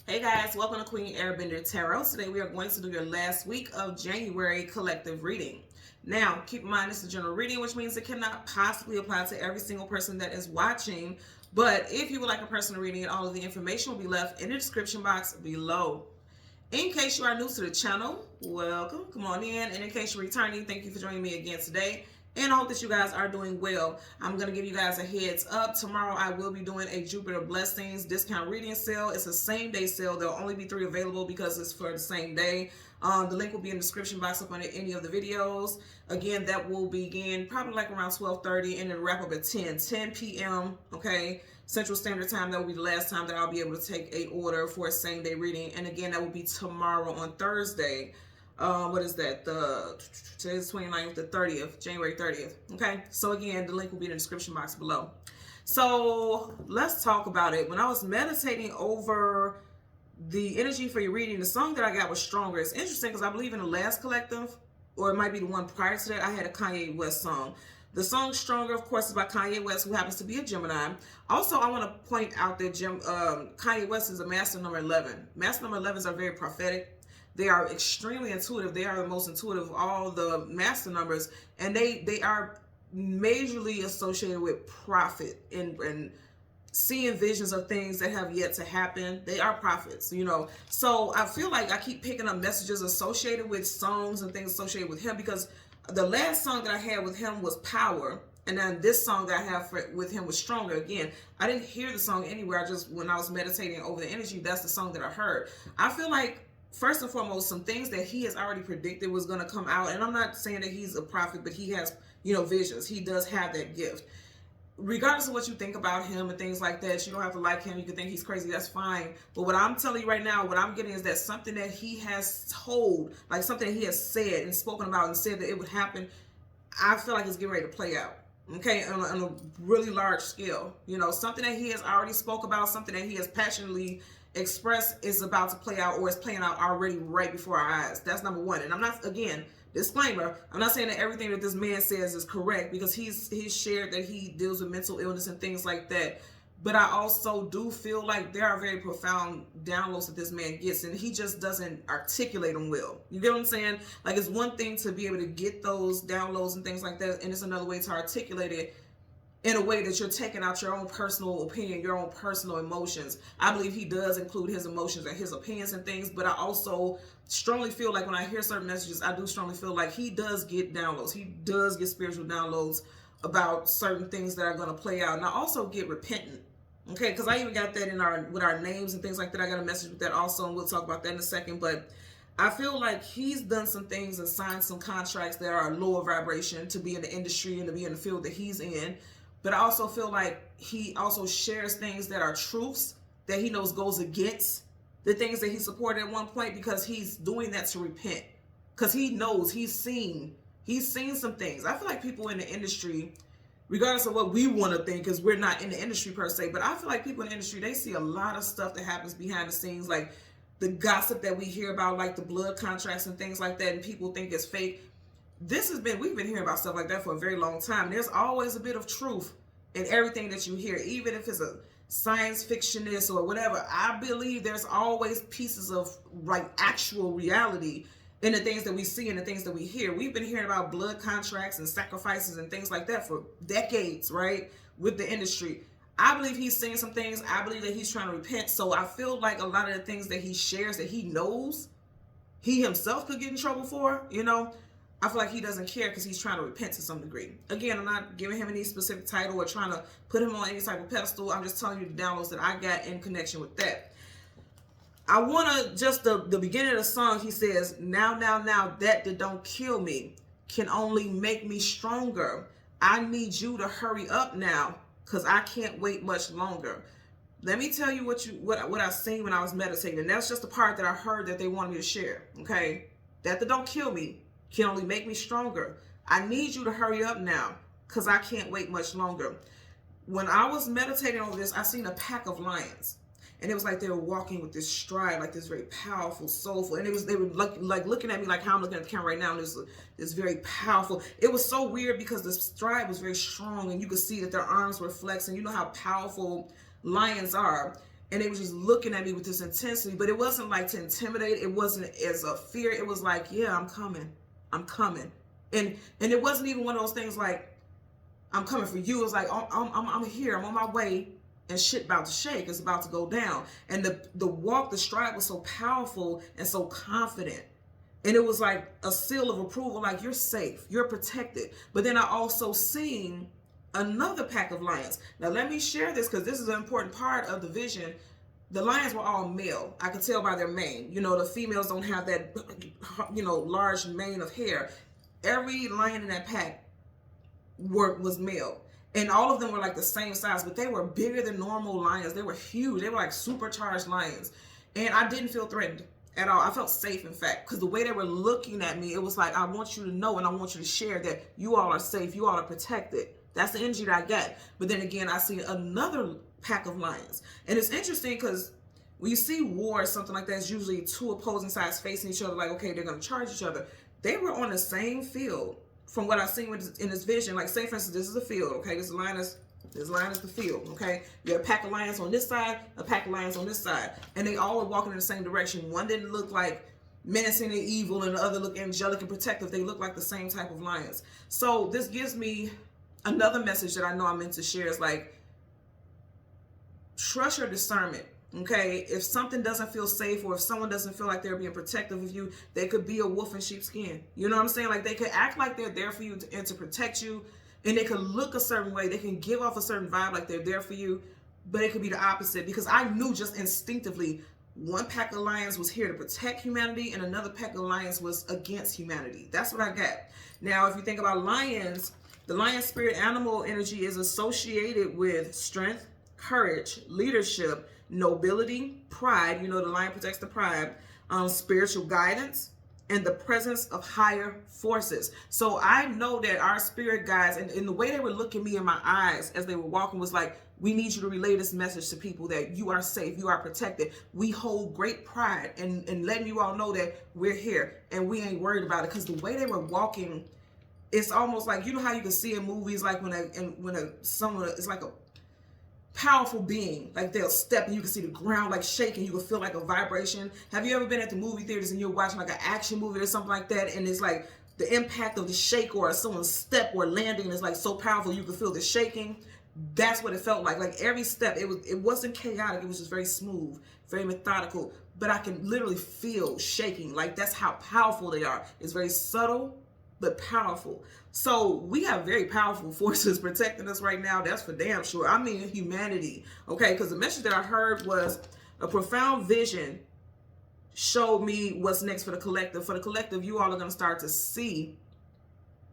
Hey guys, welcome to Queen Airbender Tarot. Today we are going to do your last week of January collective reading. Now, keep in mind this is a general reading, which means it cannot possibly apply to every single person that is watching. But if you would like a personal reading, all of the information will be left in the description box below. In case you are new to the channel, welcome. Come on in. And in case you're returning, thank you for joining me again today. And I hope that you guys are doing well. I'm going to give you guys a heads up. Tomorrow I will be doing a Jupiter Blessings discount reading sale. It's a same day sale. There'll only be 3 available because it's for the same day. The link will be in the description box up under any of the videos. Again, that will begin probably like around 12:30 and then wrap up at 10 p.m. Okay, Central Standard Time. That will be the last time that I'll be able to take a order for a same day reading. And again, that will be tomorrow on Thursday. What is that? Today's 29th, the 30th, January 30th. Okay, so again, the link will be in the description box below. So let's talk about it. When I was meditating over the energy for your reading, the song that I got was Stronger. It's interesting because I believe in the last collective, or it might be the one prior to that, I had a Kanye West song. The song Stronger, of course, is by Kanye West, who happens to be a Gemini. Also, I want to point out that Kanye West is a master number 11. Master number 11s are very prophetic. They are extremely intuitive. They are the most intuitive of all the master numbers, and they are majorly associated with prophet and seeing visions of things that have yet to happen. They are prophets, you know. So I feel like I keep picking up messages associated with songs and things associated with him, because the last song that I had with him was Power, and then this song that I have with him was Stronger. Again, I didn't hear the song anywhere. I just, when I was meditating over the energy, that's the song that I heard. I feel like, first and foremost, some things that he has already predicted was going to come out. And I'm not saying that he's a prophet, but he has, you know, visions. He does have that gift. Regardless of what you think about him and things like that, you don't have to like him. You can think he's crazy. That's fine. But what I'm telling you right now, what I'm getting is that something that he has told, like something that he has said and spoken about and said that it would happen, I feel like it's getting ready to play out. Okay, on a really large scale. You know, something that he has already spoke about, something that he has passionately express is about to play out, or is playing out already right before our eyes. That's number one. And I'm not, again, disclaimer, I'm not saying that everything that this man says is correct, because he's shared that he deals with mental illness and things like that. But I also do feel like there are very profound downloads that this man gets, and he just doesn't articulate them well. You get what I'm saying? Like, it's one thing to be able to get those downloads and things like that, and it's another way to articulate it in a way that you're taking out your own personal opinion, your own personal emotions. I believe he does include his emotions and his opinions and things, but I also strongly feel like when I hear certain messages, I do strongly feel like he does get downloads. He does get spiritual downloads about certain things that are going to play out. And I also get repentant. Okay, because I even got that in with our names and things like that. I got a message with that also, and we'll talk about that in a second. But I feel like he's done some things and signed some contracts that are lower vibration to be in the industry and to be in the field that he's in. But I also feel like he also shares things that are truths that he knows goes against the things that he supported at one point, because he's doing that to repent. Because he knows, he's seen some things. I feel like people in the industry, regardless of what we want to think, because we're not in the industry per se, but I feel like people in the industry, they see a lot of stuff that happens behind the scenes, like the gossip that we hear about, like the blood contracts and things like that, and people think it's fake. We've been hearing about stuff like that for a very long time. There's always a bit of truth in everything that you hear, even if it's a science fictionist or whatever. I believe there's always pieces of like actual reality in the things that we see and the things that we hear. We've been hearing about blood contracts and sacrifices and things like that for decades, right? With the industry. I believe he's seeing some things. I believe that he's trying to repent. So I feel like a lot of the things that he shares that he knows he himself could get in trouble for, you know, I feel like he doesn't care because he's trying to repent to some degree. Again, I'm not giving him any specific title or trying to put him on any type of pedestal. I'm just telling you the downloads that I got in connection with that. I want to, just the beginning of the song, he says, now, that don't kill me can only make me stronger. I need you to hurry up now, because I can't wait much longer. Let me tell you what I seen when I was meditating. And that's just the part that I heard that they wanted me to share. Okay? That don't kill me can only make me stronger. I need you to hurry up now, because I can't wait much longer. When I was meditating over this, I seen a pack of lions. And it was like they were walking with this stride, like this very powerful, soulful. And they were like looking at me like how I'm looking at the camera right now. And it's very powerful. It was so weird because the stride was very strong, and you could see that their arms were flexing. You know how powerful lions are. and they were just looking at me with this intensity. But it wasn't like to intimidate. It wasn't as a fear. It was like, yeah, I'm coming. I'm coming. And it wasn't even one of those things like, I'm coming for you. It was like, I'm here. I'm on my way, and shit about to shake. It's about to go down. And the walk, the stride was so powerful and so confident. And it was like a seal of approval, like, you're safe, you're protected. But then I also seen another pack of lions. Now let me share this, because this is an important part of the vision. The lions were all male. I could tell by their mane. You know, the females don't have that, you know, large mane of hair. Every lion in that pack was male. And all of them were like the same size, but they were bigger than normal lions. They were huge. They were like supercharged lions. And I didn't feel threatened at all. I felt safe, in fact, because the way they were looking at me, it was like, I want you to know and I want you to share that you all are safe. You all are protected. That's the energy that I got. But then again, I see another pack of lions. And it's interesting because when you see war or something like that, it's usually two opposing sides facing each other, like, okay, they're going to charge each other. They were on the same field from what I've seen in this vision. Like, say, for instance, this is a field, okay? This line is the field, okay? You have a pack of lions on this side, a pack of lions on this side. And they all were walking in the same direction. One didn't look like menacing and evil, and the other looked angelic and protective. They look like the same type of lions. So this gives me another message that I know I'm meant to share is like, trust your discernment, okay? If something doesn't feel safe, or if someone doesn't feel like they're being protective of you, they could be a wolf in sheep's skin. You know what I'm saying? Like, they could act like they're there for you and to protect you, and they could look a certain way. They can give off a certain vibe like they're there for you, but it could be the opposite, because I knew just instinctively one pack of lions was here to protect humanity and another pack of lions was against humanity. That's what I got. Now, if you think about lions, the lion spirit animal energy is associated with strength, courage, leadership, nobility, pride. You know, the lion protects the pride, spiritual guidance, and the presence of higher forces. So I know that our spirit guides, and the way they were looking me in my eyes as they were walking was like, we need you to relay this message to people that you are safe, you are protected. We hold great pride in letting you all know that we're here and we ain't worried about it. Because the way they were walking, it's almost like, you know how you can see in movies, like when someone is like a powerful being, like they'll step and you can see the ground like shaking, you can feel like a vibration. Have you ever been at the movie theaters and you're watching like an action movie or something like that, and it's like the impact of the shake or someone's step or landing is like so powerful you can feel the shaking? That's what it felt like. Like every step, it wasn't chaotic, it was just very smooth, very methodical, but I can literally feel shaking. Like, that's how powerful they are. It's very subtle but powerful. So we have very powerful forces protecting us right now. That's for damn sure. I mean, humanity. Okay, because the message that I heard was a profound vision showed me what's next for the collective. For the collective, you all are going to start to see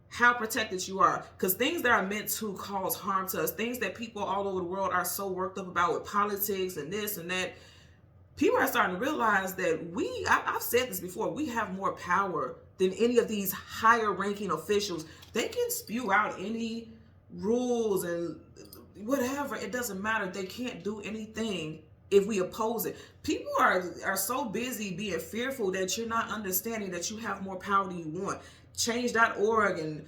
how protected you are. Because things that are meant to cause harm to us, things that people all over the world are so worked up about with politics and this and that, people are starting to realize that I've said this before, we have more power than any of these higher ranking officials. They can spew out any rules and whatever. It doesn't matter. They can't do anything if we oppose it. People are so busy being fearful that you're not understanding that you have more power than you want. Change.org and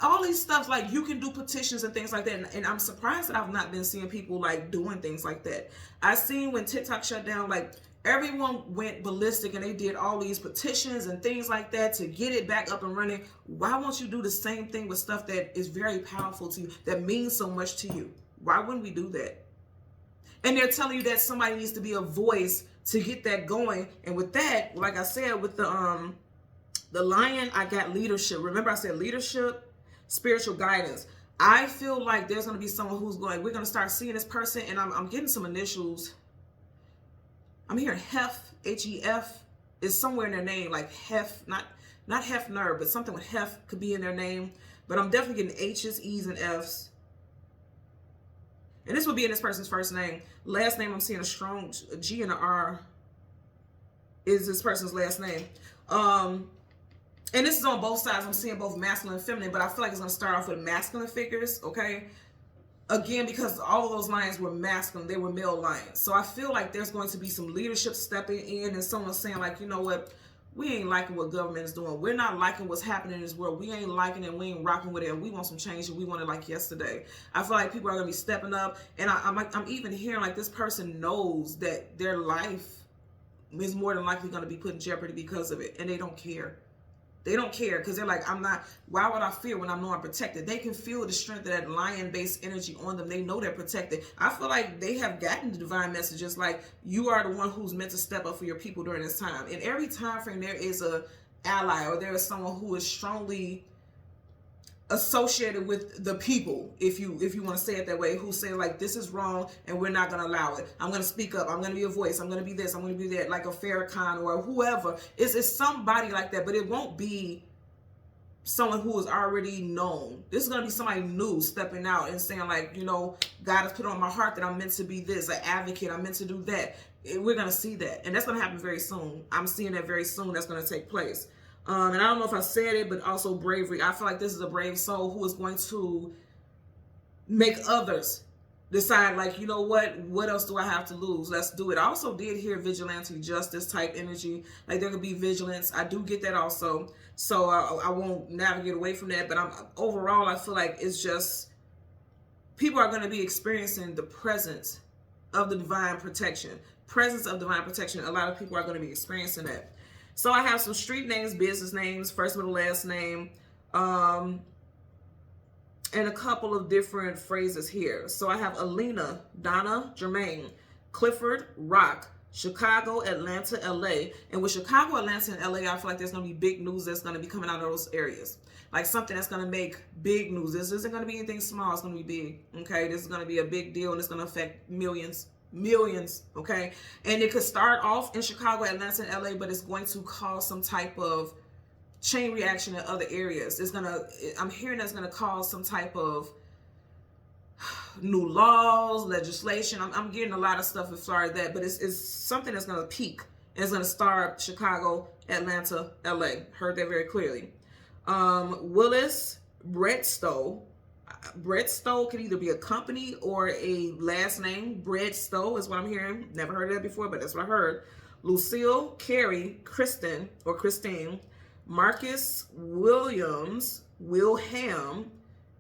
all these stuff, like you can do petitions and things like that. And I'm surprised that I've not been seeing people like doing things like that. I seen when TikTok shut down, like everyone went ballistic and they did all these petitions and things like that to get it back up and running. Why won't you do the same thing with stuff that is very powerful to you, that means so much to you? Why wouldn't we do that? And they're telling you that somebody needs to be a voice to get that going. And with that, like I said, with the lion, I got leadership. Remember I said leadership, spiritual guidance. I feel like there's going to be someone who's we're going to start seeing this person, and I'm getting some initials. I'm hearing Hef, H-E-F is somewhere in their name, like Hef, not Hefner, but something with Hef could be in their name. But I'm definitely getting H's, E's, and F's. And this would be in this person's first name. Last name, I'm seeing a strong G and an R is this person's last name. And this is on both sides. I'm seeing both masculine and feminine, but I feel like it's going to start off with masculine figures, okay? Again, because all of those lions were masculine. They were male lions. So I feel like there's going to be some leadership stepping in and someone saying like, you know what? we ain't liking what government is doing. We're not liking what's happening in this world. We ain't liking it. We ain't rocking with it. And we want some change, and we want it like yesterday. I feel like people are gonna be stepping up, and I'm even hearing like this person knows that their life is more than likely gonna be put in jeopardy because of it, and they don't care. They don't care because they're like, I'm not, why would I fear when I know I'm protected? They can feel the strength of that lion-based energy on them. They know they're protected. I feel like they have gotten the divine messages like, you are the one who's meant to step up for your people during this time. In every time frame, there is a ally, or there is someone who is strongly associated with the people, if you want to say it that way, who say like, this is wrong and we're not going to allow it. I'm going to speak up. I'm going to be a voice. I'm going to be this. I'm going to be that, like a Farrakhan or whoever. It's somebody like that, but it won't be someone who is already known. This is going to be somebody new stepping out and saying like, you know, God has put on my heart that I'm meant to be this, an advocate. I'm meant to do that. We're going to see that. And that's going to happen very soon. I'm seeing that very soon. That's going to take place. And I don't know if I said it, but also bravery. I feel like this is a brave soul who is going to make others decide like, you know what else do I have to lose? Let's do it. I also did hear vigilante justice type energy. Like there could be vigilance. I do get that also. So I won't navigate away from that. But overall, I feel like it's just people are going to be experiencing the presence of the divine protection. Presence of divine protection. A lot of people are going to be experiencing that. So I have some street names, business names, first, middle, last name, and a couple of different phrases here. So I have Alina, Donna, Jermaine, Clifford, Rock, Chicago, Atlanta, LA. And with Chicago, Atlanta, and LA, I feel like there's going to be big news that's going to be coming out of those areas. Like something that's going to make big news. This isn't going to be anything small. It's going to be big. Okay, this is going to be a big deal, and it's going to affect millions, okay? And it could start off in Chicago, Atlanta, and LA, but it's going to cause some type of chain reaction in other areas. I'm hearing that's gonna cause some type of new laws, legislation. I'm getting a lot of stuff as far as that, but it's something that's gonna peak. And it's gonna start Chicago, Atlanta, LA. Heard that very clearly. Willis Bredstow. Bredstow could either be a company or a last name. Bredstow is what I'm hearing. Never heard of that before, but that's what I heard. Lucille, Carrie, Kristen or Christine, Marcus Williams, Wilhelm,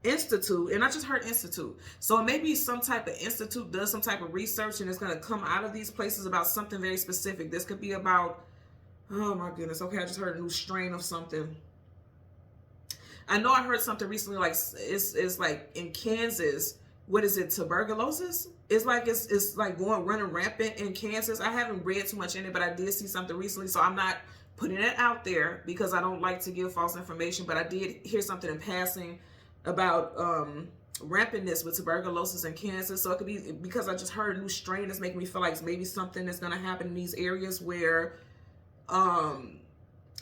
Institute, and I just heard Institute. So it may be some type of institute does some type of research, and it's going to come out of these places about something very specific. This could be about, oh my goodness, okay, I just heard a new strain of something. I know I heard something recently, like it's like in Kansas, what is it, tuberculosis? It's like running rampant in Kansas. I haven't read too much in it, but I did see something recently, so I'm not putting it out there because I don't like to give false information, but I did hear something in passing about rampantness with tuberculosis in Kansas. So it could be because I just heard a new strain that's making me feel like maybe something is going to happen in these areas where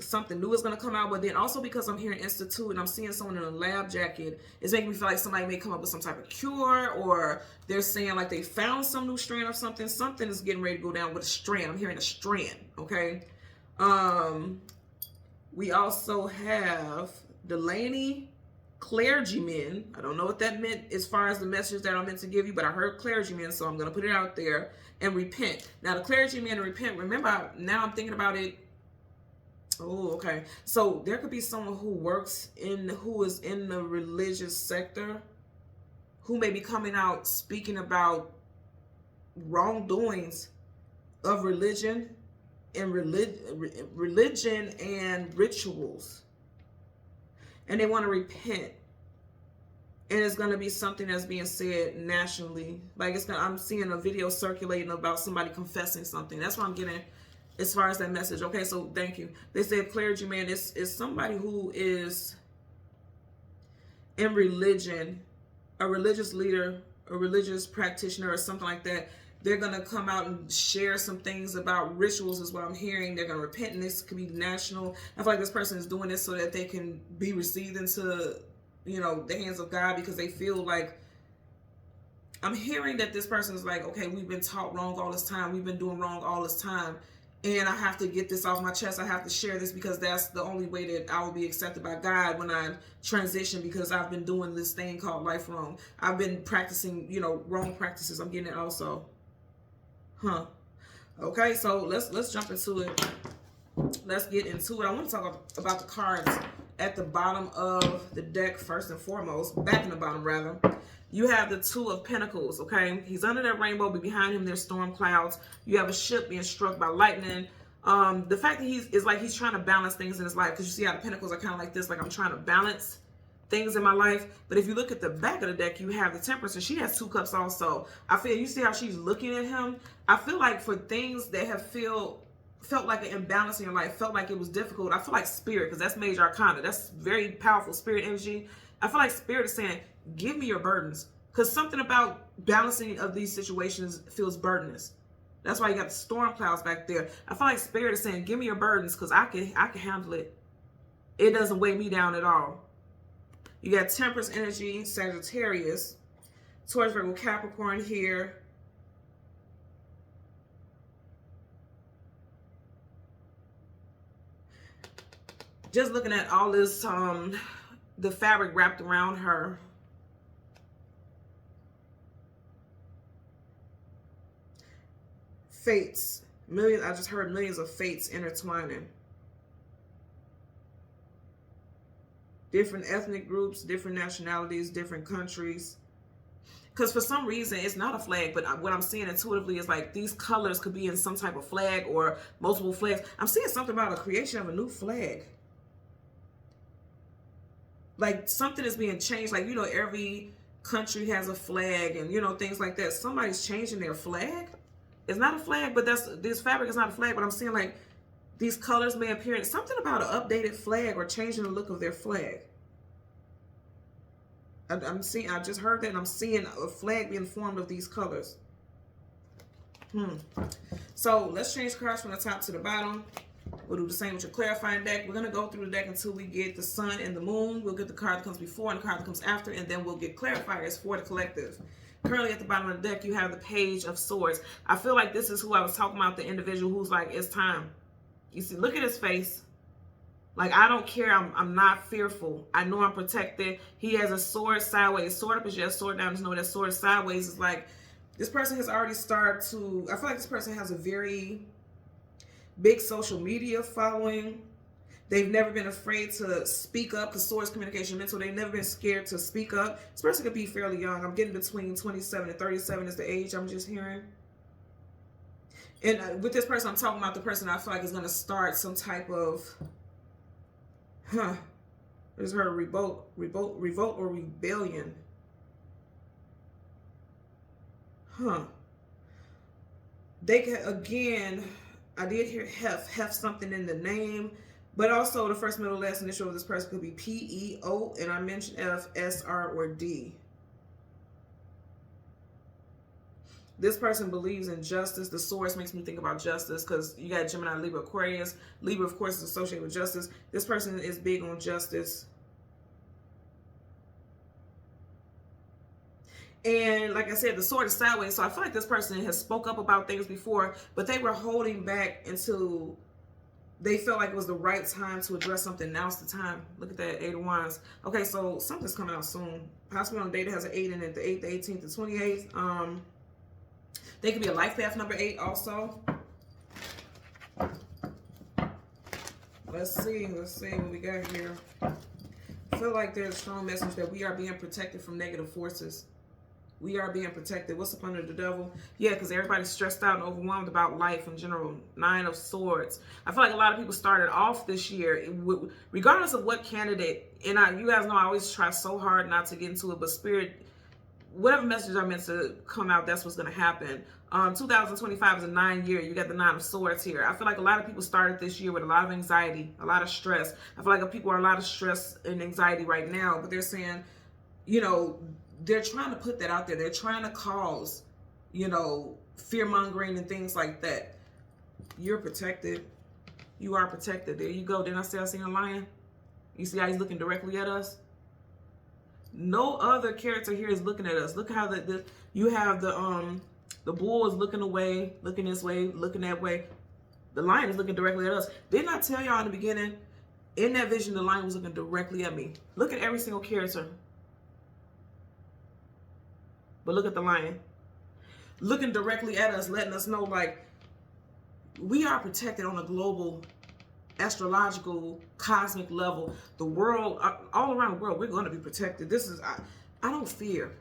something new is going to come out. But then also because I'm hearing Institute and I'm seeing someone in a lab jacket, it's making me feel like somebody may come up with some type of cure, or they're saying like they found some new strand of something. Something is getting ready to go down with a strand. I'm hearing a strand, okay? We also have Delaney, clergymen. I don't know what that meant as far as the message that I'm meant to give you, but I heard clergymen, so I'm going to put it out there. And repent. Now the clergymen and repent, remember, now I'm thinking about it. Oh, okay. So there could be someone who is in the religious sector who may be coming out speaking about wrongdoings of religion and religion and rituals. And they want to repent. And it's going to be something that's being said nationally. Like I'm seeing a video circulating about somebody confessing something. That's what I'm getting as far as that message. Okay, so thank you. They said clergyman is somebody who is in religion, a religious leader, a religious practitioner, or something like that. They're going to come out and share some things about rituals is what I'm hearing. They're going to repent, and this could be national. I feel like this person is doing this so that they can be received into, the hands of God, because they feel like, I'm hearing that this person is like, okay, we've been taught wrong all this time. We've been doing wrong all this time. And I have to get this off my chest. I have to share this because that's the only way that I will be accepted by God when I transition, because I've been doing this thing called life wrong. I've been practicing, wrong practices. I'm getting it also. Okay, so let's jump into it. let's get into it. I want to talk about the cards at the bottom of the deck first and foremost. Back in the bottom, rather. You have the Two of Pentacles, okay? He's under that rainbow, but behind him there's storm clouds. You have a ship being struck by lightning. The fact that he's trying to balance things in his life, because you see how the Pentacles are kind of like this, like I'm trying to balance things in my life. But if you look at the back of the deck, you have the Temperance, and she has 2 cups also. I feel, you see how she's looking at him? I feel like for things that have felt like an imbalance in your life, felt like it was difficult, I feel like Spirit, because that's Major Arcana, that's very powerful Spirit energy. I feel like Spirit is saying, give me your burdens, because something about balancing of these situations feels burdenous. That's why you got the storm clouds back there. I feel like Spirit is saying, give me your burdens, because I can handle it. It doesn't weigh me down at all. You got Temperance energy, Sagittarius, Taurus, Virgo, Capricorn here. Just looking at all this, the fabric wrapped around her. Fates. Millions, I just heard millions of fates intertwining. Different ethnic groups, different nationalities, different countries. Because for some reason, it's not a flag, but what I'm seeing intuitively is like these colors could be in some type of flag or multiple flags. I'm seeing something about a creation of a new flag. Like something is being changed. Like, you know, every country has a flag and, you know, things like that. Somebody's changing their flag. It's not a flag, but this fabric is not a flag. But I'm seeing like these colors may appear in something about an updated flag or changing the look of their flag. I just heard that, and I'm seeing a flag being formed of these colors. So let's change cards from the top to the bottom. We'll do the same with your clarifying deck. We're going to go through the deck until we get the Sun and the Moon. We'll get the card that comes before and the card that comes after, and then we'll get clarifiers for the collective. Currently at the bottom of the deck, you have the Page of Swords. I feel like this is who I was talking about, the individual who's like, it's time. You see, look at his face. Like, I don't care. I'm not fearful. I know I'm protected. He has a sword sideways. Sword up is just sword down. Just know that sword sideways is like, this person has already started to, I feel like this person has a very big social media following. They've never been afraid to speak up, because swords communication mental. They've never been scared to speak up. This person could be fairly young. I'm getting between 27 and 37 is the age I'm just hearing. And with this person, I'm talking about the person I feel like is going to start some type of, I just heard revolt or rebellion. They can, again, I did hear heft something in the name, but also the first, middle, last initial of this person could be P-E-O, and I mentioned F, S, R, or D. This person believes in justice. The source makes me think about justice, because you got Gemini, Libra, Aquarius. Libra, of course, is associated with justice. This person is big on justice. And like I said, the sword is sideways. So I feel like this person has spoke up about things before, but they were holding back until they felt like it was the right time to address something. Now's the time. Look at that, 8 of Wands. Okay, so something's coming out soon. Possibly on a date that has an 8 in it, the 8th, the 18th, the 28th. They could be a life path number 8 also. Let's see what we got here. I feel like there's a strong message that we are being protected from negative forces. We are being protected. What's up under the devil? Yeah, because everybody's stressed out and overwhelmed about life in general. 9 of Swords. I feel like a lot of people started off this year, regardless of what candidate, and you guys know I always try so hard not to get into it, but Spirit, whatever message I meant to come out, that's what's going to happen. 2025 is a 9 year. You got the 9 of Swords here. I feel like a lot of people started this year with a lot of anxiety, a lot of stress. I feel like people are a lot of stress and anxiety right now, but they're saying, you know, they're trying to put that out there. They're trying to cause, you know, fear-mongering and things like that. You're protected. You are protected. There you go. Didn't I say I seen a lion? You see how he's looking directly at us? No other character here is looking at us. Look how you have the bull is looking away, looking this way, looking that way. The lion is looking directly at us. Didn't I tell y'all in the beginning? In that vision, the lion was looking directly at me. Look at every single character. But look at the lion. Looking directly at us, letting us know, like, we are protected on a global astrological, cosmic level, the world, all around the world, we're going to be protected. This is, I don't fear.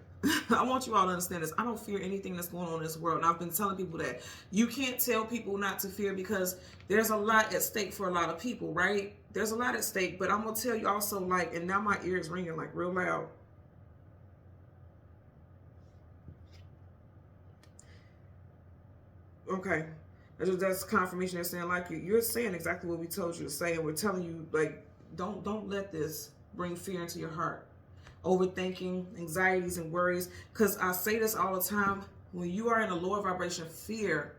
I want you all to understand this. I don't fear anything that's going on in this world. And I've been telling people that you can't tell people not to fear because there's a lot at stake for a lot of people, right? There's a lot at stake. But I'm going to tell you also, like, and now my ear is ringing like real loud. Okay. That's confirmation. They're saying, like, you're saying exactly what we told you to say. And we're telling you, like, don't let this bring fear into your heart. Overthinking, anxieties, and worries. Because I say this all the time. When you are in a lower vibration, fear,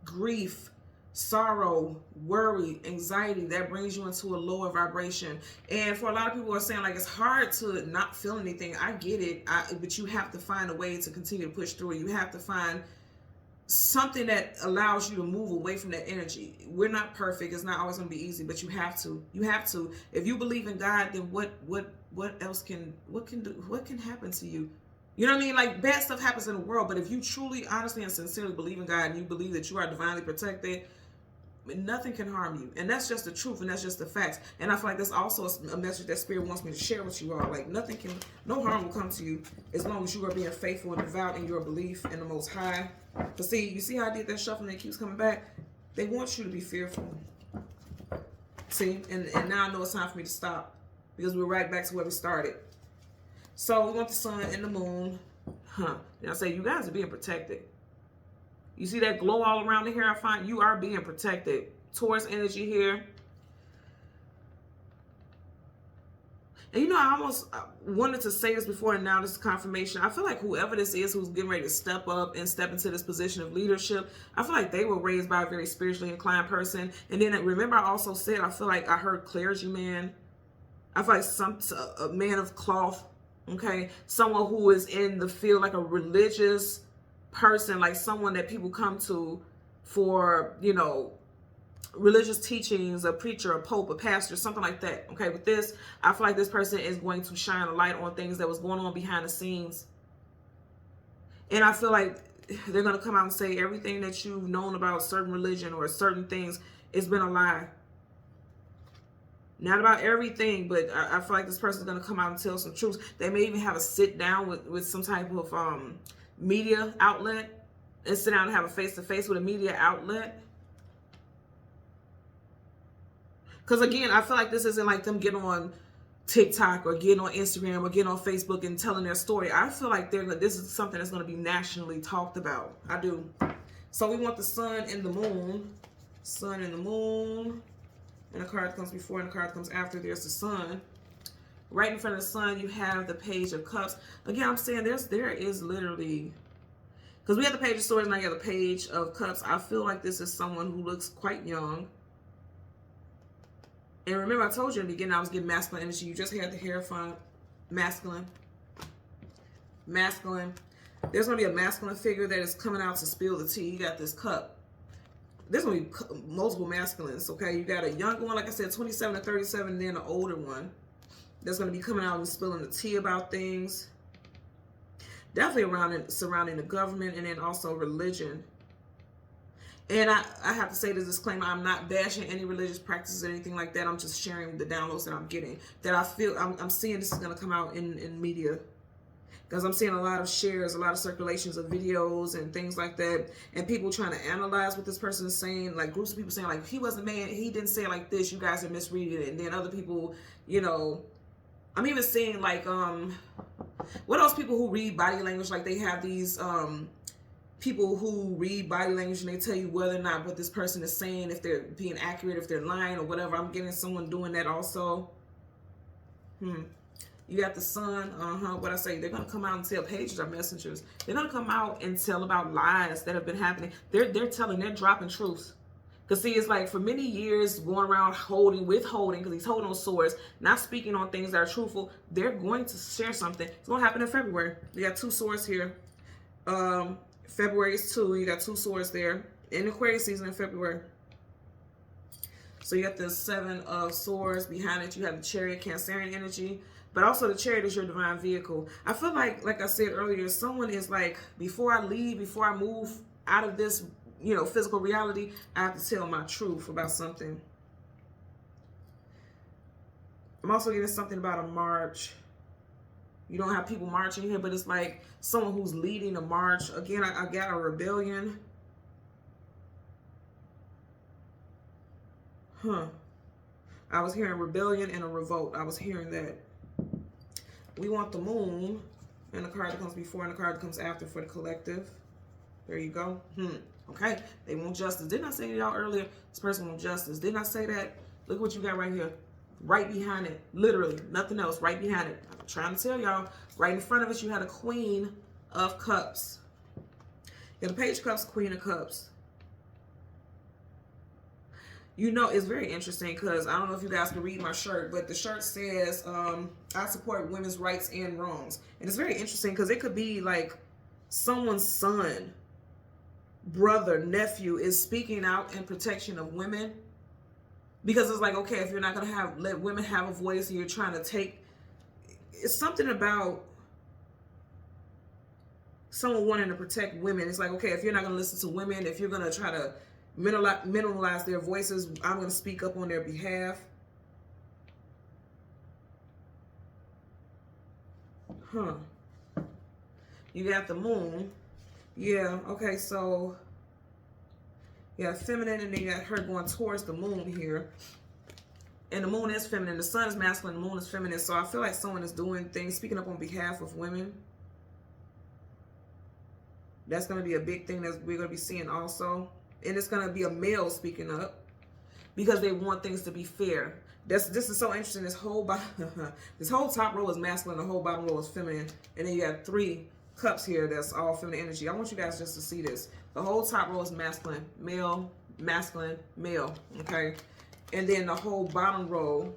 grief, sorrow, worry, anxiety, that brings you into a lower vibration. And for a lot of people who are saying, like, it's hard to not feel anything. I get it. But you have to find a way to continue to push through it. You have to find something that allows you to move away from that energy. We're not perfect. It's not always going to be easy, but you have to. You have to. If you believe in God, then what else can happen to you? You know what I mean? Like, bad stuff happens in the world, but if you truly, honestly, and sincerely believe in God and you believe that you are divinely protected, nothing can harm you. And that's just the truth, and that's just the facts. And I feel like that's also a message that Spirit wants me to share with you all. Like, no harm will come to you as long as you are being faithful and devout in your belief in the Most High. But see, you see how I did that shuffling and it keeps coming back? They want you to be fearful. See? And now I know it's time for me to stop because we're right back to where we started. So we want the sun and the moon. And I say, you guys are being protected. You see that glow all around the hair? I find you are being protected. Taurus energy here. And you know, I almost wanted to say this before, and now this is confirmation. I feel like whoever this is who's getting ready to step up and step into this position of leadership, I feel like they were raised by a very spiritually inclined person. And then remember, I also said, I feel like I heard clergyman. I feel like a man of cloth, okay? Someone who is in the field, like a religious person, like someone that people come to for, you know, religious teachings, a preacher, a pope, a pastor, something like that. Okay, with this, I feel like this person is going to shine a light on things that was going on behind the scenes. And I feel like they're going to come out and say everything that you've known about certain religion or certain things, it's been a lie. Not about everything, but I feel like this person is going to come out and tell some truths. They may even have a sit down with some type of media outlet and sit down and have a face-to-face with a media outlet. Because again, I feel like this isn't like them getting on TikTok or getting on Instagram or getting on Facebook and telling their story. I feel like this is something that's going to be nationally talked about. I do. So we want the sun and the moon. Sun and the moon. And the card comes before and the card comes after. There's the sun. Right in front of the sun, you have the Page of Cups. Again, I'm saying there is literally... Because we have the Page of Swords and I have the Page of Cups. I feel like this is someone who looks quite young. And remember, I told you in the beginning I was getting masculine energy. You just had the Hierophant, masculine. Masculine. There's going to be a masculine figure that is coming out to spill the tea. You got this cup. There's going to be multiple masculines, okay? You got a younger one, like I said, 27 to 37, and then an older one that's going to be coming out and spilling the tea about things. Definitely surrounding the government and then also religion. And I have to say this disclaimer, I'm not bashing any religious practices or anything like that. I'm just sharing the downloads that I'm getting. That I feel, I'm seeing this is going to come out in media. Because I'm seeing a lot of shares, a lot of circulations of videos and things like that. And people trying to analyze what this person is saying. Like groups of people saying like, he wasn't man, he didn't say it like this. You guys are misreading it. And then other people, you know, I'm even seeing like, what else people who read body language, like they have these, people who read body language and they tell you whether or not what this person is saying, if they're being accurate, if they're lying or whatever. I'm getting someone doing that also. You got the sun. What I say, they're going to come out and tell. Pages are messengers. They're going to come out and tell about lies that have been happening. They're dropping truths. Because see, it's like for many years going around withholding, because he's holding on swords, not speaking on things that are truthful. They're going to share something. It's going to happen in February. We got two swords here. February is 2. You got two swords there. In Aquarius season in February. So you got the 7 of Swords. Behind it, you have the Chariot, Cancerian energy. But also the Chariot is your divine vehicle. I feel like I said earlier, someone is like, before I leave, before I move out of this, you know, physical reality, I have to tell my truth about something. I'm also getting something about a march. You don't have people marching here, but it's like someone who's leading a march. Again, I got a rebellion. I was hearing rebellion and a revolt. I was hearing that. We want the moon, and the card that comes before and the card that comes after for the collective. There you go. Okay. They want justice. Didn't I say to y'all earlier? This person wants justice. Didn't I say that? Look what you got right here. Right behind it. Literally. Nothing else. Right behind it. I'm trying to tell y'all. Right in front of it, you had a Queen of Cups. You had a Page of Cups, Queen of Cups. You know, it's very interesting because I don't know if you guys can read my shirt, but the shirt says, I support women's rights and wrongs. And it's very interesting because it could be like someone's son, brother, nephew is speaking out in protection of women. Because it's like, okay, if you're not going to let women have a voice and you're trying to take, it's something about someone wanting to protect women. It's like, okay, if you're not going to listen to women, if you're going to try to minimize their voices, I'm going to speak up on their behalf. You got the moon. Yeah, okay, so yeah, feminine, and then you got her going towards the moon here. And the moon is feminine. The sun is masculine, the moon is feminine. So I feel like someone is doing things, speaking up on behalf of women. That's going to be a big thing that we're going to be seeing also. And it's going to be a male speaking up because they want things to be fair. This is so interesting. This whole top row is masculine, the whole bottom row is feminine. And then you have 3 cups here that's all feminine energy. I want you guys just to see this. The whole top row is masculine, male, masculine, male, okay? And then the whole bottom row,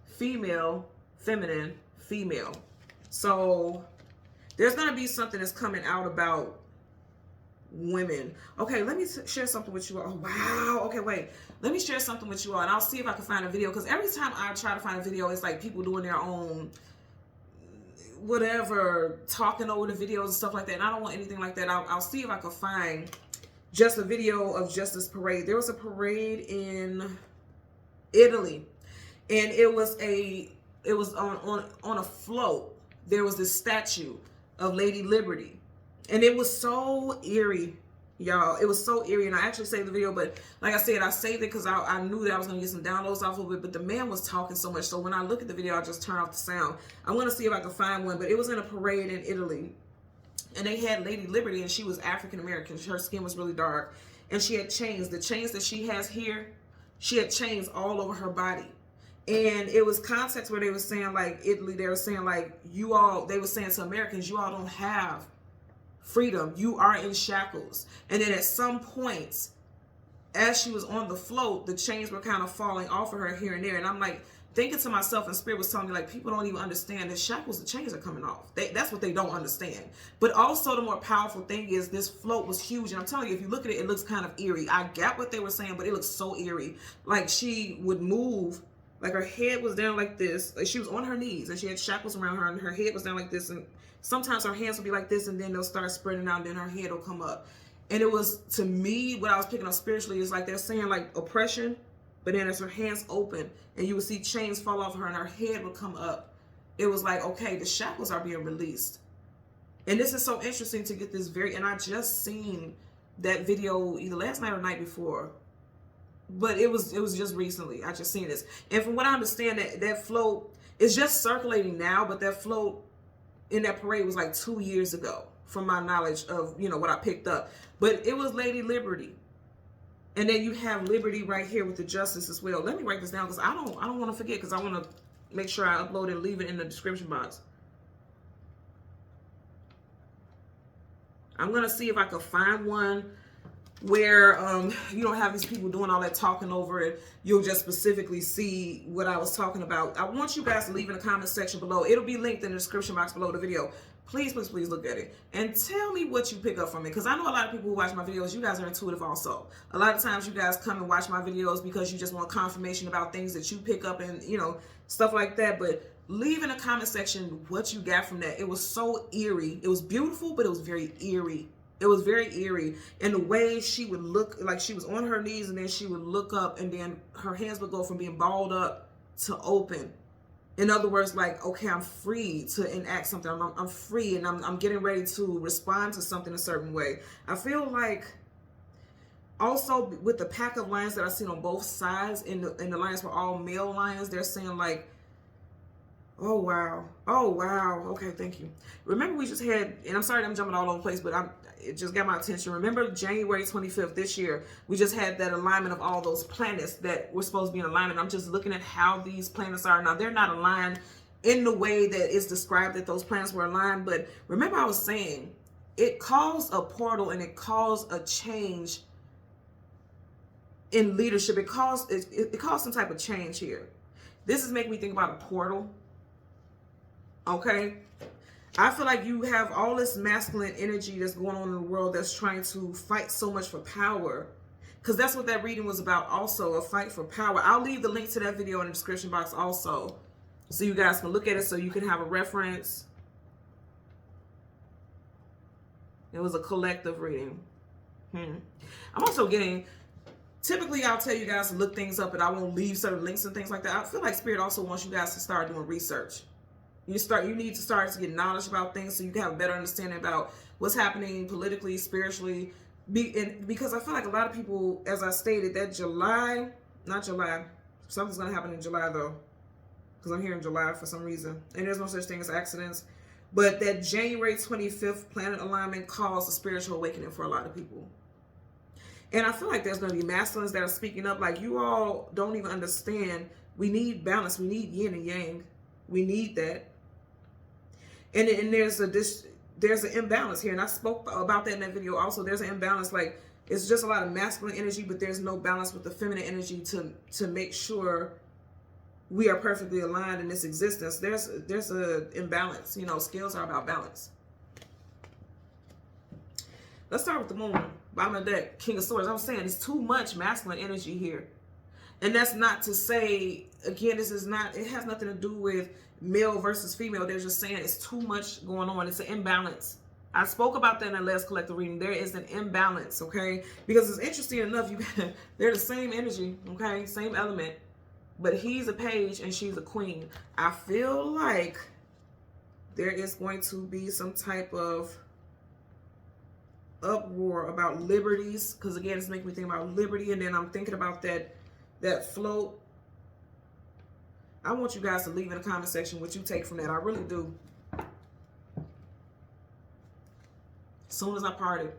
female, feminine, female. So there's going to be something that's coming out about women. Okay, let me share something with you all. Oh, wow. Okay, wait. Let me share something with you all, and I'll see if I can find a video, because every time I try to find a video, it's like people doing their own whatever, talking over the videos and stuff like that, and I don't want anything like that. I'll see if I can find just a video of just this parade. There was a parade in Italy, and it was on a float. There was this statue of Lady Liberty, and it was so eerie, y'all. It was so eerie, and I actually saved the video, but like I said, I saved it because I knew that I was going to get some downloads off of it, but the man was talking so much, so when I look at the video, I just turn off the sound. I'm going to see if I can find one, but it was in a parade in Italy, and they had Lady Liberty, and she was African-American. Her skin was really dark, and she had chains. The chains that she has here, she had chains all over her body. And it was context where they were saying, like, Italy, they were saying, like, they were saying to Americans, you all don't have freedom. You are in shackles. And then at some points, as she was on the float, the chains were kind of falling off of her here and there. And I'm like, thinking to myself, and Spirit was telling me, like, people don't even understand that shackles, the chains are coming off. That's what they don't understand. But also the more powerful thing is this float was huge. And I'm telling you, if you look at it, it looks kind of eerie. I get what they were saying, but it looks so eerie. Like, she would move, like her head was down like this. Like, she was on her knees, and she had shackles around her, and her head was down like this. And sometimes her hands would be like this, and then they'll start spreading out, and then her head will come up. And it was, to me, what I was picking up spiritually is like they're saying, like, oppression. But then as her hands open, and you would see chains fall off her, and her head would come up, it was like, okay, the shackles are being released. And this is so interesting to get this and I just seen that video either last night or night before. But it was just recently. I just seen this. And from what I understand, that float is just circulating now, but that float in that parade was like 2 years ago, from my knowledge of, what I picked up. But it was Lady Liberty. And then you have Liberty right here with the Justice as well. Let me write this down, because I don't want to forget, because I want to make sure I upload it and leave it in the description box. I'm going to see if I can find one where you don't have these people doing all that talking over it. You'll just specifically see what I was talking about. I want you guys to leave in the comment section below. It'll be linked in the description box below the video. Please, please, please look at it and tell me what you pick up from it, because I know a lot of people who watch my videos, you guys are intuitive also. A lot of times you guys come and watch my videos because you just want confirmation about things that you pick up and, stuff like that. But leave in the comment section what you got from that. It was so eerie. It was beautiful, but it was very eerie. It was very eerie. And the way she would look, like she was on her knees, and then she would look up, and then her hands would go from being balled up to open. In other words, like, okay, I'm free to enact something. I'm free, and I'm getting ready to respond to something a certain way. I feel like also with the pack of lions that I've seen on both sides, in the lions were all male lions, they're saying like, oh wow, okay, thank you. Remember we just had, and I'm sorry I'm jumping all over the place, but it just got my attention. Remember January 25th this year, we just had that alignment of all those planets that were supposed to be in alignment. I'm just looking at how these planets are now. They're not aligned in the way that it's described that those planets were aligned, but remember I was saying it caused a portal and it caused a change in leadership. It caused some type of change here. This is making me think about a portal. Okay, I feel like you have all this masculine energy that's going on in the world that's trying to fight so much for power, because that's what that reading was about, also a fight for power. I'll leave the link to that video in the description box also, so you guys can look at it, so you can have a reference. It was a collective reading. I'm also getting, typically I'll tell you guys to look things up, and I won't leave certain links and things like that. I feel like Spirit also wants you guys to start doing research. You need to start to get knowledge about things, so you can have a better understanding about what's happening politically, spiritually. Because I feel like a lot of people, as I stated, that something's going to happen in July though, because I'm hearing July for some reason, and there's no such thing as accidents. But that January 25th planet alignment caused a spiritual awakening for a lot of people. And I feel like there's going to be masculines that are speaking up, like, you all don't even understand. We need balance. We need yin and yang. We need that. And there's an imbalance here, and I spoke about that in that video also. There's an imbalance, like, it's just a lot of masculine energy, but there's no balance with the feminine energy to make sure we are perfectly aligned in this existence. There's an imbalance. You know, scales are about balance. Let's start with the moon. Bottom of the deck, King of Swords. I was saying it's too much masculine energy here. And that's not to say, again, it has nothing to do with male versus female. They're just saying it's too much going on. It's an imbalance. I spoke about that in the last collective reading. There is an imbalance, okay? Because it's interesting enough, they're the same energy, okay? Same element. But he's a page and she's a queen. I feel like there is going to be some type of uproar about liberties, because again, it's making me think about liberty, and then I'm thinking about that float. I want you guys to leave in the comment section what you take from that. I really do. As soon as I parted,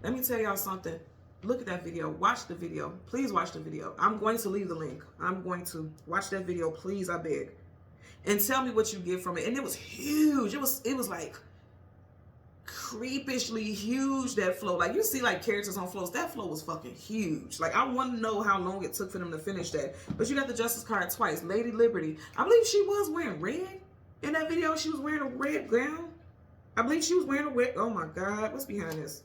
let me tell y'all something. Look at that video. Watch the video. Please watch the video. I'm going to leave the link. I'm going to watch that video, please, I beg. And tell me what you get from it. And it was huge. It was like creepishly huge, that flow. Like, you see like characters on floats. That flow was fucking huge. Like, I want to know how long it took for them to finish that. But you got the Justice card twice. Lady Liberty. I believe she was wearing red in that video. She was wearing a red gown. I believe she was wearing a red. Oh my God, what's behind this?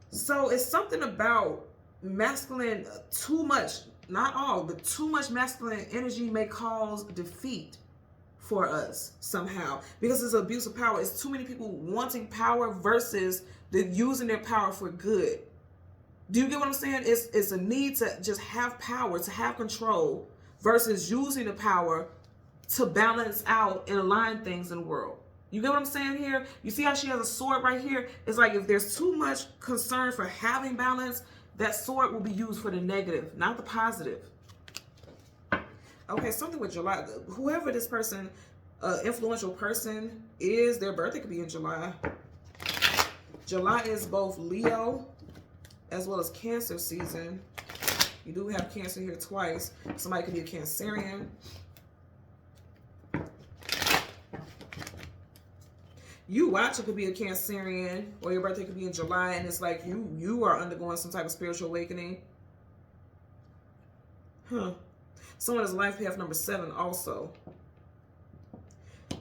So it's something about masculine, too much, not all, but too much masculine energy may cause defeat for us somehow, because it's abuse of power. It's too many people wanting power versus using their power for good. Do you get what I'm saying? It's a need to just have power, to have control, versus using the power to balance out and align things in the world. You get what I'm saying here? You see how she has a sword right here? It's like if there's too much concern for having balance, that sword will be used for the negative, not the positive. Okay, something with July. Whoever this person, influential person is, their birthday could be in July. July is both Leo as well as Cancer season. You do have Cancer here twice. Somebody could be a Cancerian. You watch, it could be a Cancerian, or your birthday could be in July, and it's like you are undergoing some type of spiritual awakening. Someone is life path number 7 also.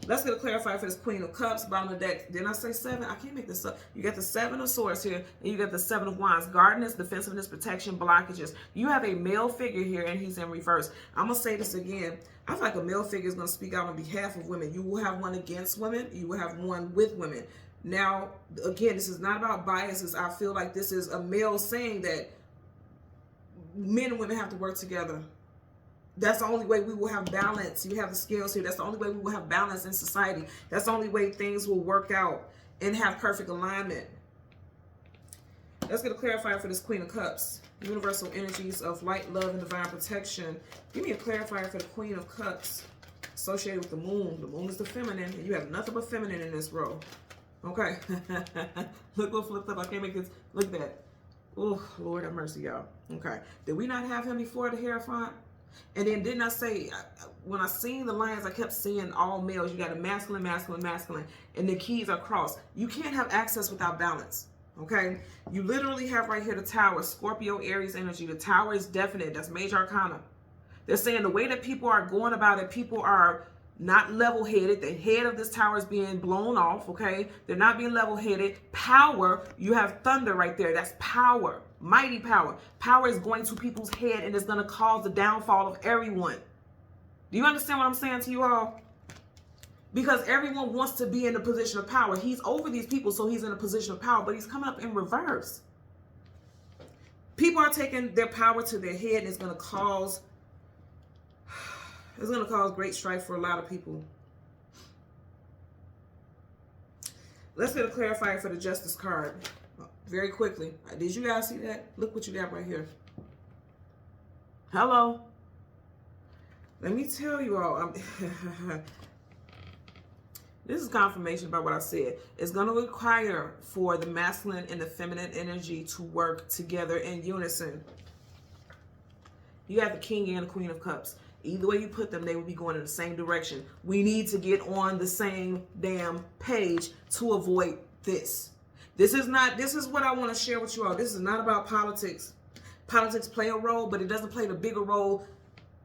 Let's get a clarifier for this Queen of Cups, bottom of the deck. Didn't I say 7? I can't make this up. You got the 7 of Swords here, and you got the 7 of Wands. Guardedness, defensiveness, protection, blockages. You have a male figure here, and he's in reverse. I'm going to say this again. I feel like a male figure is going to speak out on behalf of women. You will have one against women. You will have one with women. Now, again, this is not about biases. I feel like this is a male saying that men and women have to work together. That's the only way we will have balance. You have the scales here. That's the only way we will have balance in society. That's the only way things will work out and have perfect alignment. Let's get a clarifier for this Queen of Cups. Universal energies of light, love, and divine protection. Give me a clarifier for the Queen of Cups associated with the moon. The moon is the feminine, and you have nothing but feminine in this row. Okay. Look what flipped up. I can't make this. Look at that. Oh, Lord have mercy, y'all. Okay. Did we not have him before the Hierophant? And then didn't I say, when I seen the lines, I kept seeing all males. You got a masculine, masculine, masculine, and the keys are crossed. You can't have access without balance. Okay, you literally have right here the Tower, Scorpio, Aries energy. The Tower is definite. That's major arcana. They're saying the way that people are going about it, people are not level-headed. The head of this tower is being blown off, okay? They're not being level-headed. Power, you have thunder right there. That's power, mighty power. Power is going to people's head, and it's going to cause the downfall of everyone. Do you understand what I'm saying to you all? Because everyone wants to be in a position of power. He's over these people, so he's in a position of power, but he's coming up in reverse. People are taking their power to their head, and it's going to cause great strife for a lot of people. Let's get a clarifier for the Justice card very quickly. Did you guys see that? Look what you got right here. Hello. Let me tell you all. This is confirmation about what I said. It's going to require for the masculine and the feminine energy to work together in unison. You have the King and the Queen of Cups. Either way you put them, they will be going in the same direction. We need to get on the same damn page to avoid this. This is what I want to share with you all. This is not about politics. Politics play a role, but it doesn't play the bigger role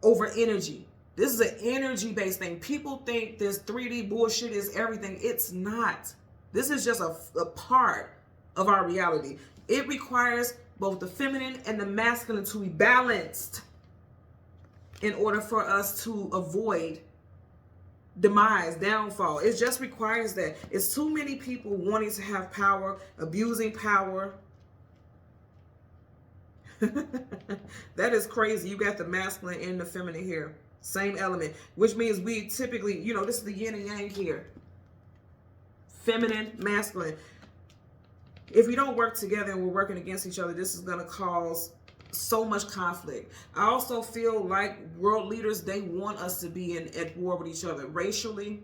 over energy. This is an energy-based thing. People think this 3D bullshit is everything. It's not. This is just a part of our reality. It requires both the feminine and the masculine to be balanced in order for us to avoid demise, downfall. It just requires that. It's too many people wanting to have power, abusing power. That is crazy. You got the masculine and the feminine here. Same element, which means we typically, you know, this is the yin and yang here. Feminine, masculine. If we don't work together and we're working against each other, this is going to cause so much conflict. I also feel like world leaders, they want us to be at war with each other racially,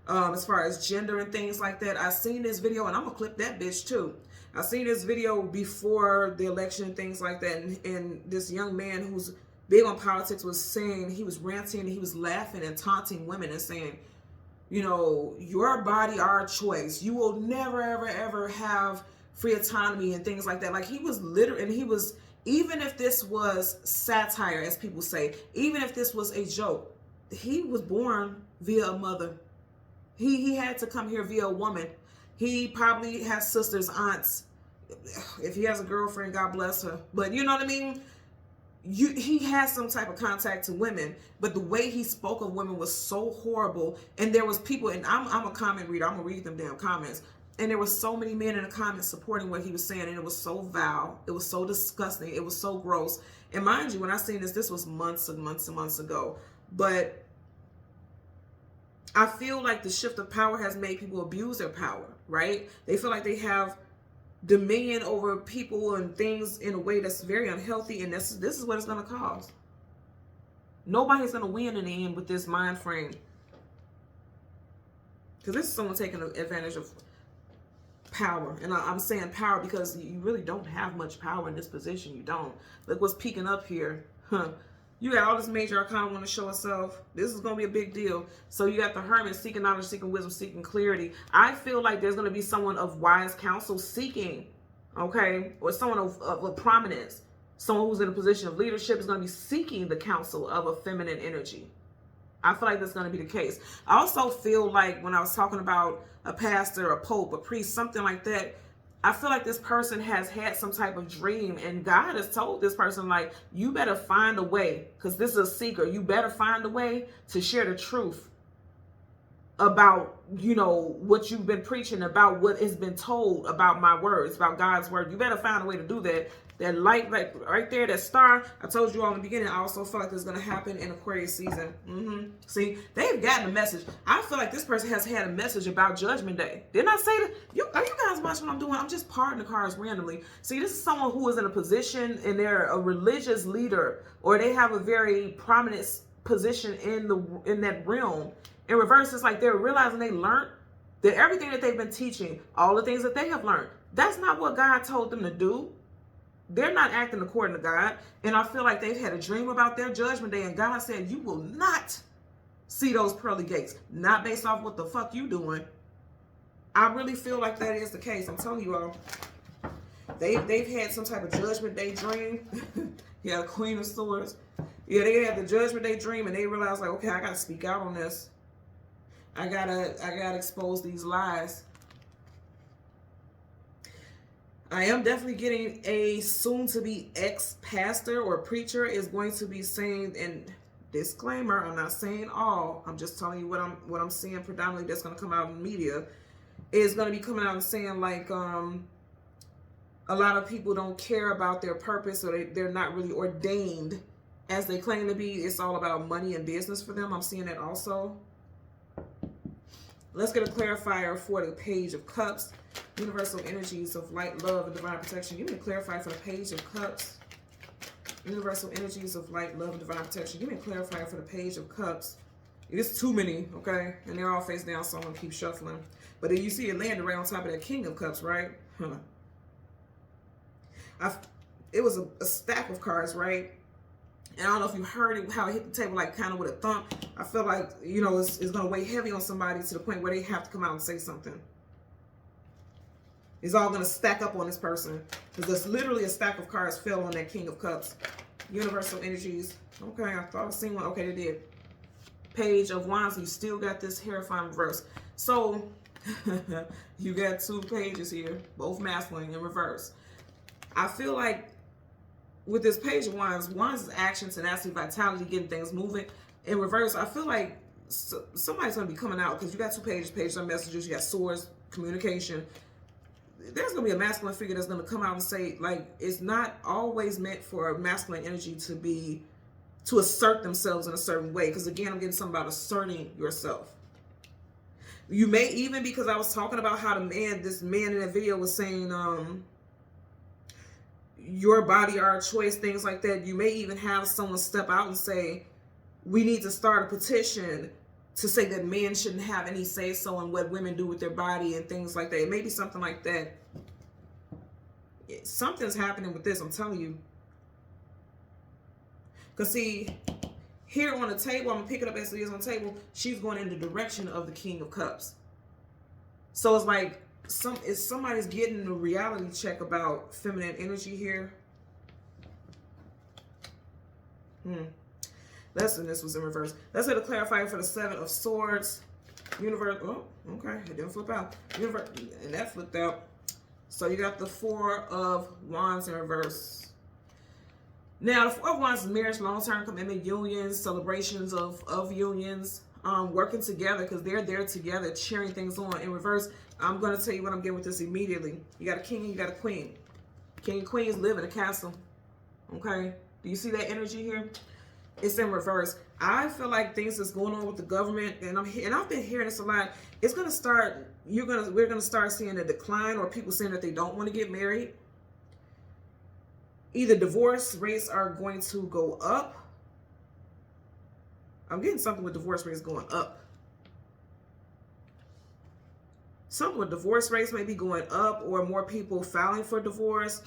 as far as gender and things like that. I seen this video, and I'm gonna clip that bitch too. I seen this video before the election and things like that, and this young man who's big on politics was saying, he was ranting and he was laughing and taunting women and saying, you know, your body, our choice. You will never, ever, ever have free autonomy and things like that. Like, he was literally, and he was, even if this was satire, as people say, even if this was a joke, he was born via a mother. He had to come here via a woman. He probably has sisters, aunts. If he has a girlfriend, God bless her. But you know what I mean? He has some type of contact to women, but the way he spoke of women was so horrible. And there was people, and I'm a comment reader. I'm gonna read them damn comments. And there were so many men in the comments supporting what he was saying, and it was so vile. It was so disgusting. It was so gross. And mind you, when I seen this was months and months and months ago. But I feel like the shift of power has made people abuse their power, right? They feel like they have dominion over people and things in a way that's very unhealthy, and this is what it's going to cause. Nobody's going to win in the end with this mind frame, because this is someone taking advantage of power. And I'm saying power because you really don't have much power in this position. You don't. Look what's peeking up here. You got all this major arcana want to show itself. This is going to be a big deal. So you got the Hermit seeking knowledge, seeking wisdom, seeking clarity. I feel like there's going to be someone of wise counsel seeking, okay, or someone of prominence. Someone who's in a position of leadership is going to be seeking the counsel of a feminine energy. I feel like that's going to be the case. I also feel like when I was talking about a pastor, a pope, a priest, something like that, I feel like this person has had some type of dream, and God has told this person, like, you better find a way, because this is a seeker. You better find a way to share the truth about, you know, what you've been preaching, about what has been told about my words, about God's word. You better find a way to do that. That light, like right there, that star, I told you all in the beginning, I also feel like it's going to happen in Aquarius season. See, they've gotten a message. I feel like this person has had a message about Judgment Day. Didn't I say that? Are you guys watching what I'm doing? I'm just parting the cards randomly. See, this is someone who is in a position and they're a religious leader, or they have a very prominent position in that realm. In reverse, it's like they're realizing they learned that everything that they've been teaching, all the things that they have learned, that's not what God told them to do. They're not acting according to God. And I feel like they've had a dream about their judgment day. And God said, you will not see those pearly gates. Not based off what the fuck you doing. I really feel like that is the case. I'm telling you all. They've had some type of judgment day dream. Yeah, Queen of Swords. Yeah, they had the judgment day dream and they realized, like, okay, I gotta speak out on this. I gotta expose these lies. I am definitely getting a soon-to-be ex-pastor or preacher is going to be saying, and disclaimer, I'm not saying all, I'm just telling you what I'm seeing predominantly that's going to come out in media, is going to be coming out and saying, like, a lot of people don't care about their purpose, or they're not really ordained as they claim to be. It's all about money and business for them. I'm seeing that also. Let's get a clarifier for the Page of Cups. Universal energies of light, love, and divine protection. Give me a clarifier for the Page of Cups. Universal energies of light, love, and divine protection. Give me a clarifier for the Page of Cups. It's too many, okay? And they're all face down, so I'm going to keep shuffling. But then you see it landed right on top of that King of Cups, right? It was a stack of cards, right? And I don't know if you heard it, how it hit the table, like kind of with a thump. I feel like, you know, it's going to weigh heavy on somebody to the point where they have to come out and say something. It's all going to stack up on this person. Because there's literally a stack of cards fell on that King of Cups. Universal energies. Okay, I thought I seen one. Okay, they did. Page of Wands. You still got this Hierophant reverse. So, you got two pages here. Both masculine in reverse. I feel like with this Page of Wands, Wands is action, tenacity, vitality, getting things moving. In reverse, I feel like somebody's going to be coming out because you got two pages. Pages are messages. You got swords, communication. There's going to be a masculine figure that's going to come out and say, like, it's not always meant for masculine energy to assert themselves in a certain way. Because, again, I'm getting something about asserting yourself. You may even, because I was talking about how this man in that video was saying, your body, our choice, things like that. You may even have someone step out and say, we need to start a petition to say that men shouldn't have any say-so in what women do with their body and things like that. It may be something like that. Something's happening with this, I'm telling you. Because, see, here on the table, I'm going to pick it up as it is on the table, she's going in the direction of the King of Cups. So it's like, somebody's getting a reality check about feminine energy here. This was in reverse. Let's get a clarifier for the Seven of Swords. Universe. Oh, okay. It didn't flip out. Universe, and that flipped out. So you got the Four of Wands in reverse. Now, the Four of Wands is marriage, long-term commitment, unions, celebrations of unions, working together because they're there together, cheering things on. In reverse, I'm going to tell you what I'm getting with this immediately. You got a king and you got a queen. King and queens live in a castle. Okay? Do you see that energy here? It's in reverse. I feel like things that's going on with the government, and I've been hearing this a lot. It's gonna start. We're gonna start seeing a decline, or people saying that they don't want to get married. Either divorce rates are going to go up. I'm getting something with divorce rates going up. Something with divorce rates may be going up, or more people filing for divorce.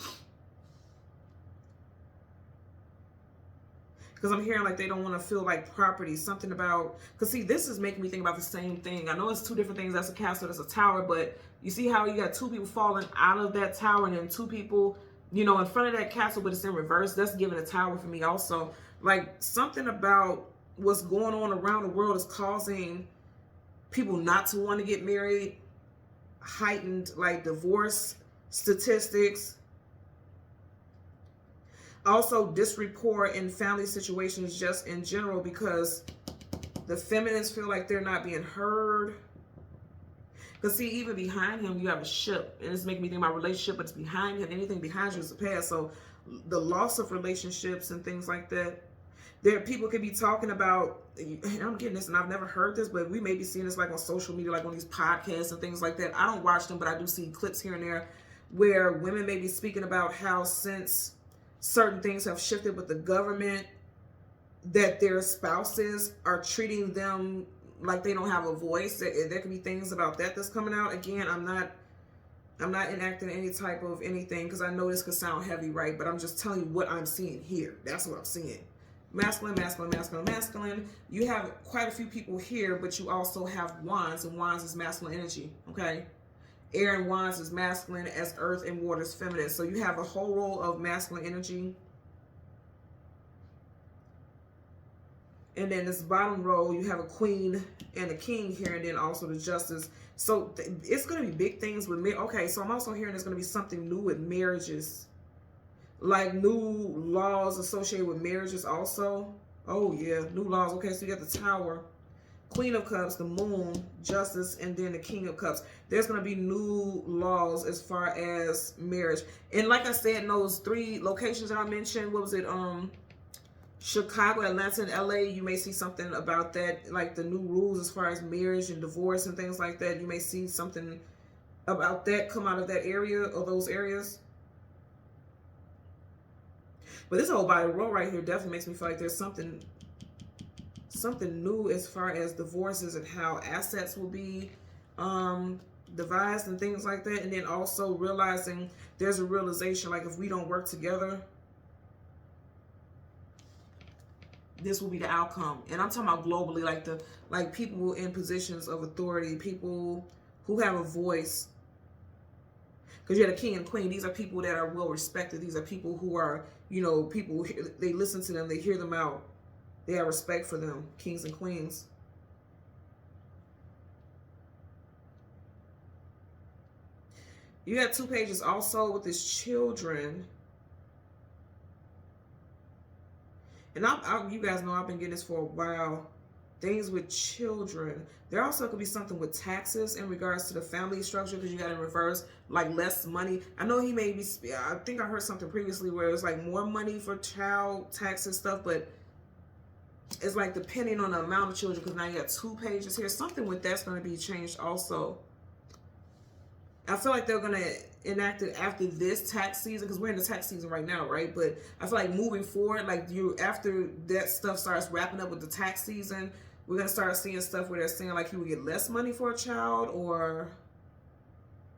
Because I'm hearing like they don't want to feel like property. Something about, because see, this is making me think about the same thing. I know it's two different things. That's a castle, that's a tower. But you see how you got two people falling out of that tower, and then two people, you know, in front of that castle, but it's in reverse. That's giving a tower for me also. Like, something about what's going on around the world is causing people not to want to get married. Heightened, like, divorce statistics. Also, disrapport in family situations just in general, because The feminines feel like they're not being heard. Because see, even behind him, you have a ship. And it's making me think about relationship, but it's behind him. Anything behind you is the past. So the loss of relationships and things like that. There, people could be talking about, and I'm getting this, and I've never heard this, but we may be seeing this like on social media, like on these podcasts and things like that. I don't watch them, but I do see clips here and there where women may be speaking about how since certain things have shifted with the government, that their spouses are treating them like they don't have a voice. There could be things about that that's coming out. Again, I'm not enacting any type of anything because I know this could sound heavy, right? But I'm just telling you what I'm seeing here. That's what I'm seeing. Masculine, masculine, masculine, masculine. You have quite a few people here, but you also have wands, and wands is masculine energy, okay? Air and wands is masculine, as earth and water is feminine. So you have a whole roll of masculine energy. And then this bottom row, you have a queen and a king here, and then also the justice. So it's going to be big things with me. Okay, so I'm also hearing there's going to be something new with marriages. Like new laws associated with marriages also. Oh, yeah, new laws. Okay, so you got the Tower, Queen of Cups, the Moon, Justice, and then the King of Cups. There's going to be new laws as far as marriage. And like I said, in those 3 locations that I mentioned, what was it? Chicago, Atlanta, and LA, you may see something about that, like the new rules as far as marriage and divorce and things like that. You may see something about that come out of that area or those areas. But this whole body roll right here definitely makes me feel like there's something new as far as divorces and how assets will be devised and things like that. And then also realizing there's a realization, like if we don't work together, this will be the outcome. And I'm talking about globally, like people in positions of authority, people who have a voice. Because you have a king and queen. These are people that are well respected. These are people who are, you know, people, they listen to them, they hear them out. They have respect for them, kings and queens. You have 2 pages also with his children. And you guys know I've been getting this for a while. Things with children. There also could be something with taxes in regards to the family structure, because you got in reverse, like less money. I know he may be, I think I heard something previously where it was like more money for child taxes stuff, but it's like depending on the amount of children, because now you got 2 pages here. Something with that's going to be changed also. I feel like they're going to enact it after this tax season, because we're in the tax season right now, right? But I feel like moving forward, like after that stuff starts wrapping up with the tax season, we're going to start seeing stuff where they're saying like you would get less money for a child, or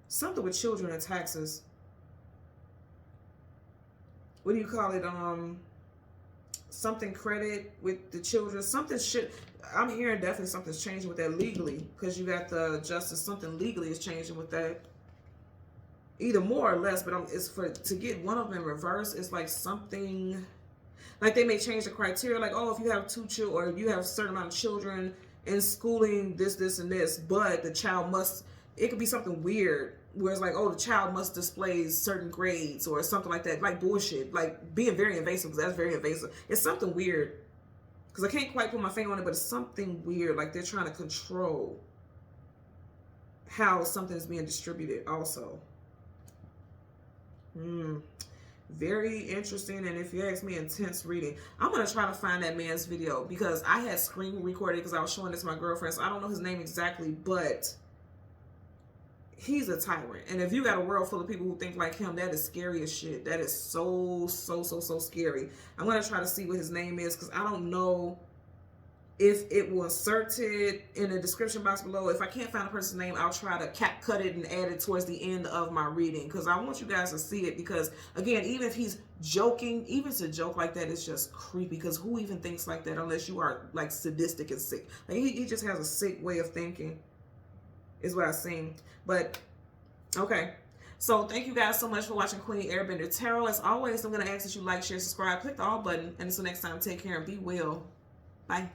something with children and taxes. What do you call it? Something credit with the children. Something should, I'm hearing definitely something's changing with that legally, because you got the justice. Something legally is changing with that. Either more or less, but it's to get one of them in reverse. It's like something, like they may change the criteria. Like, oh, if you have 2 children, or you have a certain amount of children in schooling, this, and this, but the child must, it could be something weird where it's like, oh, the child must display certain grades or something like that. Like bullshit, like being very invasive, because that's very invasive. It's something weird, because I can't quite put my finger on it, but it's something weird. Like they're trying to control how something is being distributed also. Very interesting, and if you ask me, intense reading. I'm going to try to find that man's video, because I had screen recorded because I was showing this to my girlfriend, so I don't know his name exactly, but he's a tyrant. And if you got a world full of people who think like him, that is scary as shit. That is so scary. I'm going to try to see what his name is, because I don't know if it will insert it in the description box below. If I can't find a person's name, I'll try to cut it and add it towards the end of my reading, because I want you guys to see it. Because again, even if he's joking, even to joke like that, it's just creepy, because who even thinks like that unless you are like sadistic and sick? Like he just has a sick way of thinking, is what I've seen. But okay, so thank you guys so much for watching Queen Airbender Tarot. As always, I'm going to ask that you like, share, subscribe, click the all button, and until next time, take care and be well. Bye.